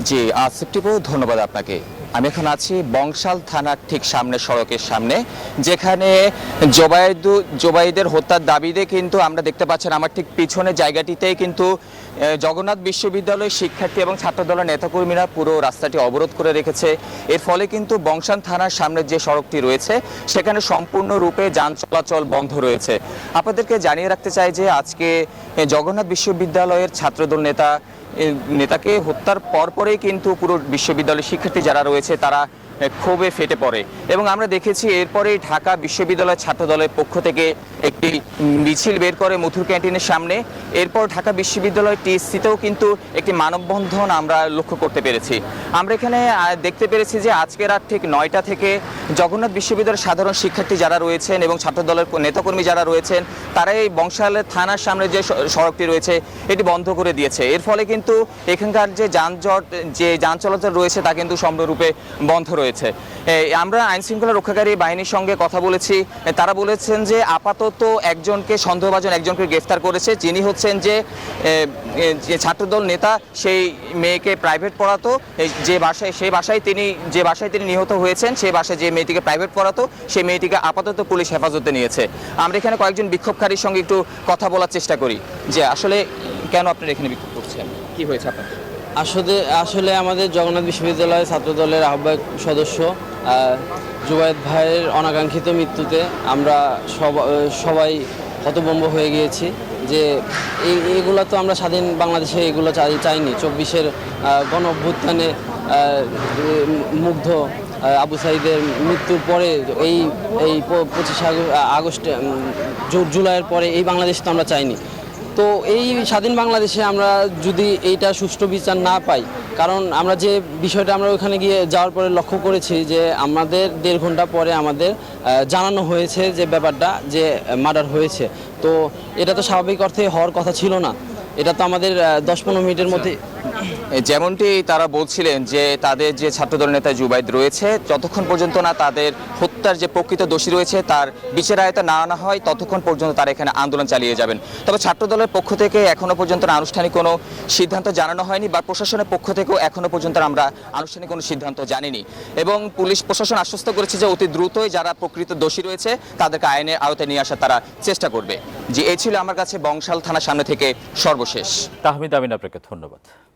জি, আসিফ টিপু, ধন্যবাদ আপনাকে। আমি এখন আছি বংশাল থানার ঠিক সামনে, সড়কের সামনে, যেখানে জোবাইদের হত্যার দাবিতে কিন্তু আমরা দেখতে পাচ্ছেন আমার ঠিক পিছনে জায়গাটিতেই কিন্তু জগন্নাথ বিশ্ববিদ্যালয়ের শিক্ষার্থী এবং ছাত্রদলের নেতাকর্মীরা পুরো রাস্তাটি অবরোধ করে রেখেছে। এর ফলে কিন্তু বংশাল থানার সামনে যে সড়কটি রয়েছে সেখানে সম্পূর্ণরূপে যান চলাচল বন্ধ রয়েছে। আপনাদেরকে জানিয়ে রাখতে চাই যে আজকে জগন্নাথ বিশ্ববিদ্যালয়ের ছাত্রদল নেতাকে হত্যার পরপরেই কিন্তু পুরো বিশ্ববিদ্যালয়ের শিক্ষার্থী যারা রয়েছে তারা ক্ষোভে ফেটে পড়ে এবং আমরা দেখেছি এরপরেই ঢাকা বিশ্ববিদ্যালয় ছাত্রদলের পক্ষ থেকে একটি মিছিল বের করে মথুর ক্যান্টিনের সামনে। এরপর ঢাকা বিশ্ববিদ্যালয় টিএসসিতেও কিন্তু একটি মানববন্ধন আমরা লক্ষ্য করতে পেরেছি। আমরা এখানে দেখতে পেরেছি যে আজকে রাত ঠিক 9টা থেকে জগন্নাথ বিশ্ববিদ্যালয়ের সাধারণ শিক্ষার্থী যারা রয়েছেন এবং ছাত্রদলের নেতাকর্মী যারা রয়েছেন তারা এই বংশাল থানার সামনে যে সড়কটি রয়েছে এটি বন্ধ করে দিয়েছে। এর ফলে কিন্তু এখানকার যে যান চলাচল রয়েছে তা কিন্তু সম্পূর্ণরূপে বন্ধ রয়েছে। আমরা আইন শৃঙ্খলা রক্ষাকারী বাহিনীর সঙ্গে কথা বলেছি, তারা বলেছেন যে আপাতত সন্দেহভাজন একজনকে গ্রেফতার করেছে, যিনি হচ্ছেন যে ছাত্রদল নেতা, সেই মেয়েকে প্রাইভেট পড়াতো সেই বাসায় তিনি নিহত হয়েছেন, সেই বাসায় যে মেয়েটিকে প্রাইভেট পড়াতো সেই মেয়েটিকে আপাতত পুলিশ হেফাজতে নিয়েছে। আমরা এখানে কয়েকজন বিক্ষোভকারীর সঙ্গে একটু কথা বলার চেষ্টা করি যে আসলে কেন আপনারা এখানে বিক্ষোভ করছেন, কি হয়েছে আপনাদের? আসলে আমাদের জগন্নাথ বিশ্ববিদ্যালয়ের ছাত্রদলের আহ্বায়ক সদস্য জুবায়েদ ভাইয়ের অনাকাঙ্ক্ষিত মৃত্যুতে আমরা সবাই হতভম্ব হয়ে গিয়েছি যে এগুলো তো আমরা স্বাধীন বাংলাদেশে এগুলো চাইনি। 24-এর গণ অভ্যুত্থানে মুগ্ধ আবু সাঈদের মৃত্যুর পরে এই 25 আগস্ট জুলাইয়ের পরে এই বাংলাদেশ তো আমরা চাইনি। তো এই স্বাধীন বাংলাদেশে আমরা যদি এইটা সুষ্ঠু বিচার না পাই, কারণ আমরা যে বিষয়টা আমরা ওখানে গিয়ে যাওয়ার পরে লক্ষ্য করেছি যে আমাদের 1.5 ঘন্টা পরে আমাদের জানানো হয়েছে যে ব্যাপারটা যে মার্ডার হয়েছে। তো এটা তো স্বাভাবিক অর্থে হওয়ার কথা ছিল না, এটা তো আমাদের 10-15 মিনিটের মধ্যে। যেমনটি তারা বলছিলেন যে তাদের যে ছাত্রদল নেতা জুবাইদ রয়েছে, যতক্ষণ পর্যন্ত না তাদের হত্যার যে প্রকৃত দোষী রয়েছে তার বিচার আয়ত্তে না আনা হয় ততক্ষণ পর্যন্ত তারা এখানে আন্দোলন চালিয়ে যাবেন। তবে ছাত্রদলের পক্ষ থেকে এখনো পর্যন্ত আনুষ্ঠানিক কোনো সিদ্ধান্ত জানানো হয়নি বা প্রশাসনের পক্ষ থেকেও এখনো পর্যন্ত আমরা আনুষ্ঠানিক কোনো সিদ্ধান্ত জানিনি এবং পুলিশ প্রশাসন আশ্বস্ত করেছে যে অতি দ্রুতই যারা প্রকৃত দোষী রয়েছে তাদেরকে আইনের আওতায় নিয়ে আসার তারা চেষ্টা করবে। যে এই ছিল আমার কাছে বংশাল থানার সামনে থেকে সর্বশেষ। তাহমিদ আমিন, আপনাকে ধন্যবাদ।